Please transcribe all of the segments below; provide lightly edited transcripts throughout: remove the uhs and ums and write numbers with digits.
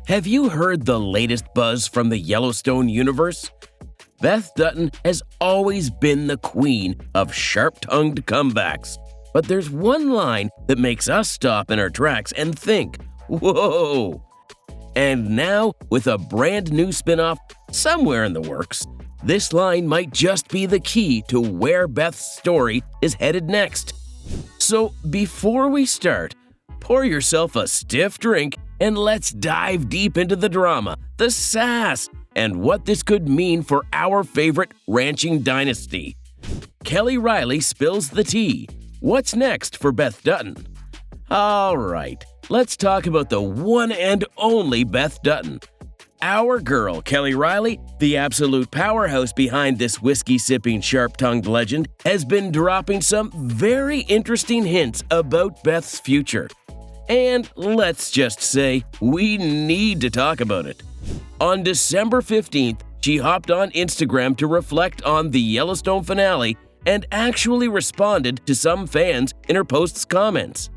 Have you heard the latest buzz from the Yellowstone universe? Beth Dutton has always been the queen of sharp-tongued comebacks. But there's one line that makes us stop in our tracks and think, whoa! And now, with a brand new spinoff somewhere in the works, this line might just be the key to where Beth's story is headed next. So before we start, pour yourself a stiff drink and let's dive deep into the drama, the sass, and what this could mean for our favorite ranching dynasty. Kelly Riley spills the tea. What's next for Beth Dutton? All right, let's talk about the one and only Beth Dutton. Our girl, Kelly Riley, the absolute powerhouse behind this whiskey-sipping, sharp-tongued legend, has been dropping some very interesting hints about Beth's future. And let's just say, we need to talk about it. On December 15th, she hopped on Instagram to reflect on the Yellowstone finale and actually responded to some fans in her post's comments.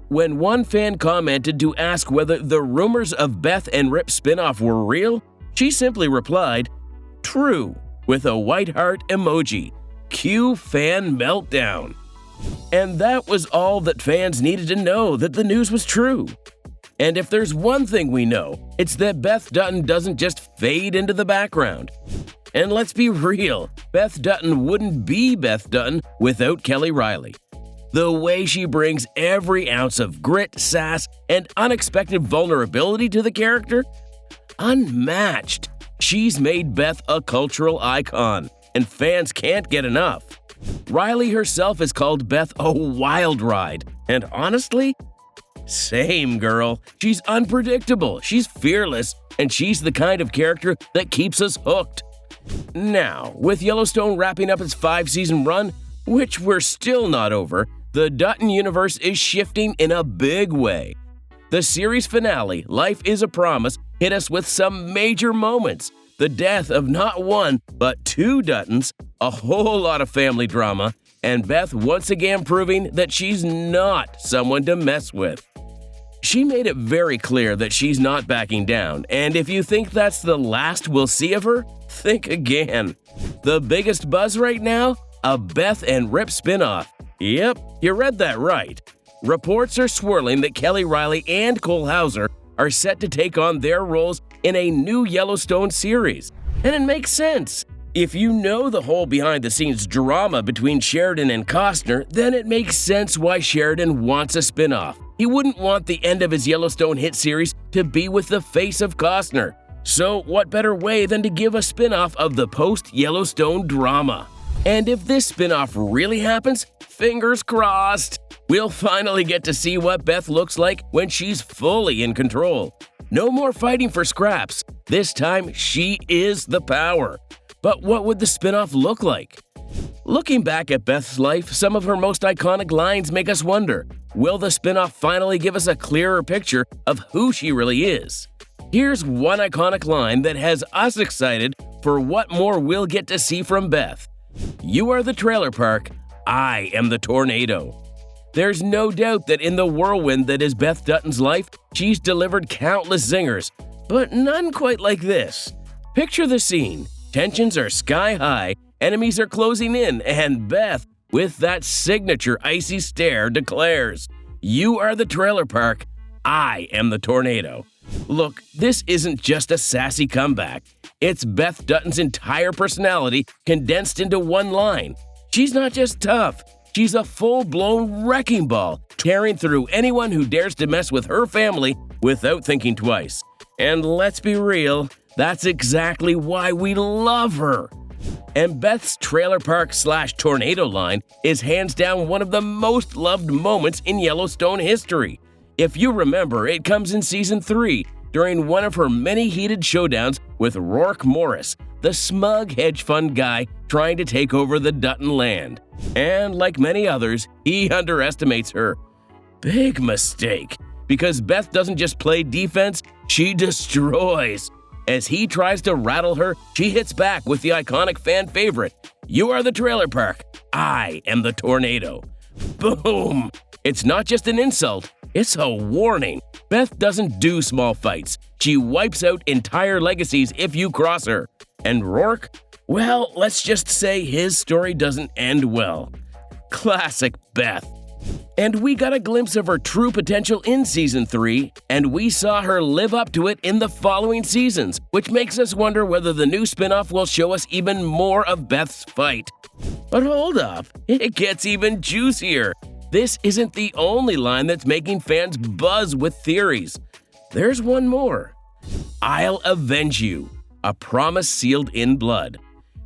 When one fan commented to ask whether the rumors of Beth and Rip spinoff were real, she simply replied, "True," with a white heart emoji. Cue fan meltdown. And that was all that fans needed to know that the news was true. And if there's one thing we know, it's that Beth Dutton doesn't just fade into the background. And let's be real, Beth Dutton wouldn't be Beth Dutton without Kelly Riley. The way she brings every ounce of grit, sass, and unexpected vulnerability to the character? Unmatched. She's made Beth a cultural icon, and fans can't get enough. Riley herself has called Beth a wild ride, and honestly, same girl. She's unpredictable, she's fearless, and she's the kind of character that keeps us hooked. Now, with Yellowstone wrapping up its 5-season run, which we're still not over, the Dutton universe is shifting in a big way. The series finale, Life is a Promise, hit us with some major moments. The death of not one, but two Duttons, a whole lot of family drama, and Beth once again proving that she's not someone to mess with. She made it very clear that she's not backing down, and if you think that's the last we'll see of her, think again. The biggest buzz right now? A Beth and Rip spinoff. Yep, you read that right. Reports are swirling that Kelly Riley and Cole Hauser are set to take on their roles in a new Yellowstone series. And it makes sense. If you know the whole behind-the-scenes drama between Sheridan and Costner, then it makes sense why Sheridan wants a spinoff. He wouldn't want the end of his Yellowstone hit series to be with the face of Costner. So what better way than to give a spinoff of the post-Yellowstone drama? And if this spinoff really happens, fingers crossed, we'll finally get to see what Beth looks like when she's fully in control. No more fighting for scraps. This time, she is the power. But what would the spinoff look like? Looking back at Beth's life, some of her most iconic lines make us wonder, will the spinoff finally give us a clearer picture of who she really is? Here's one iconic line that has us excited for what more we'll get to see from Beth. "You are the trailer park, I am the tornado." There's no doubt that in the whirlwind that is Beth Dutton's life, she's delivered countless zingers, but none quite like this. Picture the scene. Tensions are sky high, enemies are closing in, and Beth, with that signature icy stare, declares, "You are the trailer park, I am the tornado." Look, this isn't just a sassy comeback. It's Beth Dutton's entire personality condensed into one line. She's not just tough, she's a full-blown wrecking ball, tearing through anyone who dares to mess with her family without thinking twice. And let's be real, that's exactly why we love her. And Beth's trailer park / tornado line is hands down one of the most loved moments in Yellowstone history. If you remember, it comes in Season 3, during one of her many heated showdowns with Rourke Morris, the smug hedge fund guy trying to take over the Dutton land. And like many others, he underestimates her. Big mistake, because Beth doesn't just play defense, she destroys. As he tries to rattle her, she hits back with the iconic fan favorite, "You are the trailer park, I am the tornado." Boom! It's not just an insult, It's a warning. Beth doesn't do small fights. She wipes out entire legacies if you cross her. And Rourke? Well, let's just say his story doesn't end well. Classic Beth. And we got a glimpse of her true potential in Season 3, and we saw her live up to it in the following seasons, which makes us wonder whether the new spin-off will show us even more of Beth's fight. But hold up, it gets even juicier. This isn't the only line that's making fans buzz with theories. There's one more. I'll avenge you, a promise sealed in blood.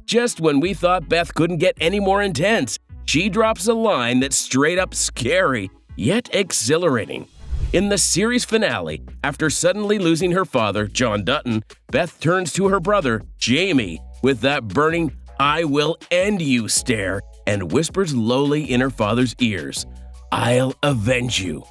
Just when we thought Beth couldn't get any more intense, she drops a line that's straight up scary, yet exhilarating. In the series finale, after suddenly losing her father, John Dutton, Beth turns to her brother, Jamie, with that burning, "I will end you" stare, and whispers lowly in her father's ears, "I'll avenge you."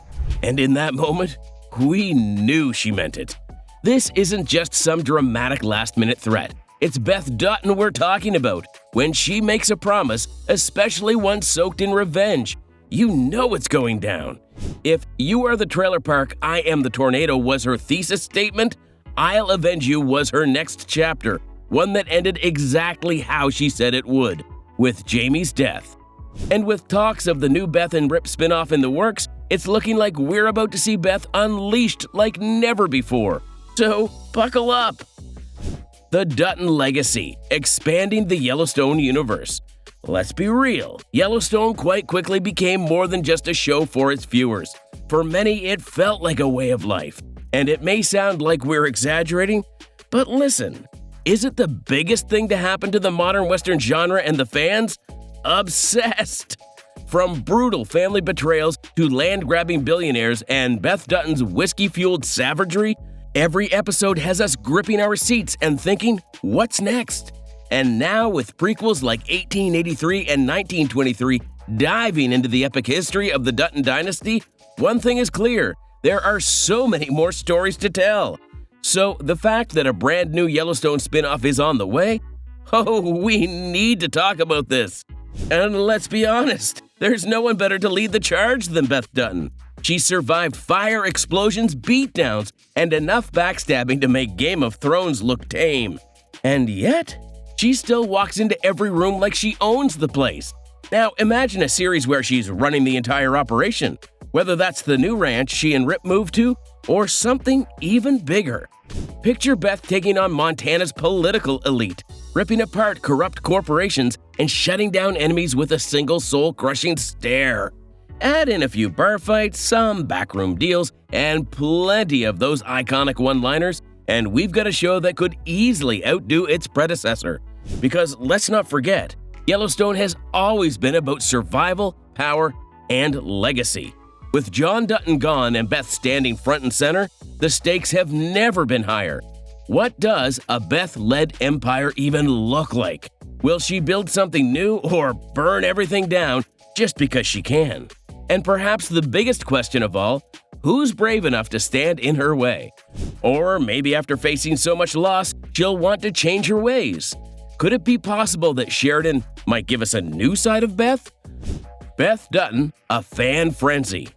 And in that moment, we knew she meant it. This isn't just some dramatic last-minute threat. It's Beth Dutton we're talking about. When she makes a promise, especially one soaked in revenge, you know it's going down. If "You are the trailer park, I am the tornado" was her thesis statement, "I'll avenge you" was her next chapter, one that ended exactly how she said it would, with Jamie's death. And with talks of the new Beth and Rip spinoff in the works, it's looking like we're about to see Beth unleashed like never before. So, buckle up! The Dutton Legacy, expanding the Yellowstone universe. Let's be real, Yellowstone quite quickly became more than just a show for its viewers. For many, it felt like a way of life. And it may sound like we're exaggerating, but listen, is it the biggest thing to happen to the modern Western genre and the fans? Obsessed! From brutal family betrayals to land-grabbing billionaires and Beth Dutton's whiskey-fueled savagery, every episode has us gripping our seats and thinking, what's next? And now with prequels like 1883 and 1923 diving into the epic history of the Dutton dynasty, one thing is clear, there are so many more stories to tell. So the fact that a brand new Yellowstone spin-off is on the way? Oh, we need to talk about this. And let's be honest, there's no one better to lead the charge than Beth Dutton. She survived fire, explosions, beatdowns, and enough backstabbing to make Game of Thrones look tame. And yet, she still walks into every room like she owns the place. Now, imagine a series where she's running the entire operation, whether that's the new ranch she and Rip moved to, or something even bigger. Picture Beth taking on Montana's political elite, ripping apart corrupt corporations and shutting down enemies with a single soul-crushing stare. Add in a few bar fights, some backroom deals, and plenty of those iconic one-liners, and we've got a show that could easily outdo its predecessor. Because let's not forget, Yellowstone has always been about survival, power, and legacy. With John Dutton gone and Beth standing front and center, the stakes have never been higher. What does a Beth-led empire even look like? Will she build something new or burn everything down just because she can? And perhaps the biggest question of all, who's brave enough to stand in her way? Or maybe after facing so much loss, she'll want to change her ways. Could it be possible that Sheridan might give us a new side of Beth? Beth Dutton, a fan frenzy.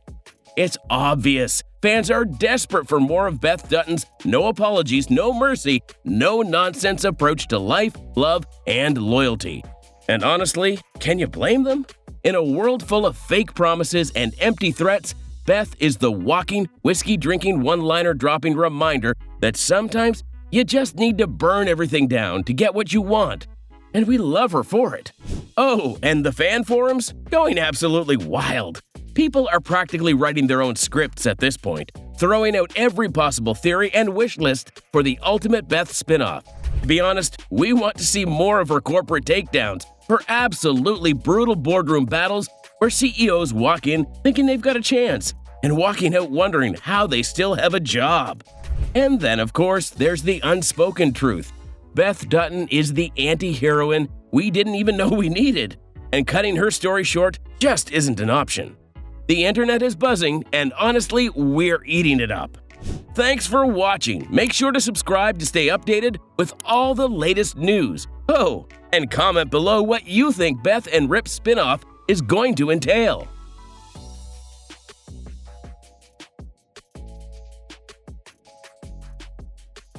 It's obvious. Fans are desperate for more of Beth Dutton's no apologies, no mercy, no nonsense approach to life, love, and loyalty. And honestly, can you blame them? In a world full of fake promises and empty threats, Beth is the walking, whiskey-drinking, one-liner dropping reminder that sometimes you just need to burn everything down to get what you want. And we love her for it. Oh, and the fan forums? Going absolutely wild. People are practically writing their own scripts at this point, throwing out every possible theory and wish list for the ultimate Beth spinoff. To be honest, we want to see more of her corporate takedowns, her absolutely brutal boardroom battles where CEOs walk in thinking they've got a chance and walking out wondering how they still have a job. And then, of course, there's the unspoken truth. Beth Dutton is the anti-heroine we didn't even know we needed, and cutting her story short just isn't an option. The internet is buzzing, and honestly, we're eating it up. Thanks for watching. Make sure to subscribe to stay updated with all the latest news. Oh, and comment below what you think Beth and Rip spinoff is going to entail.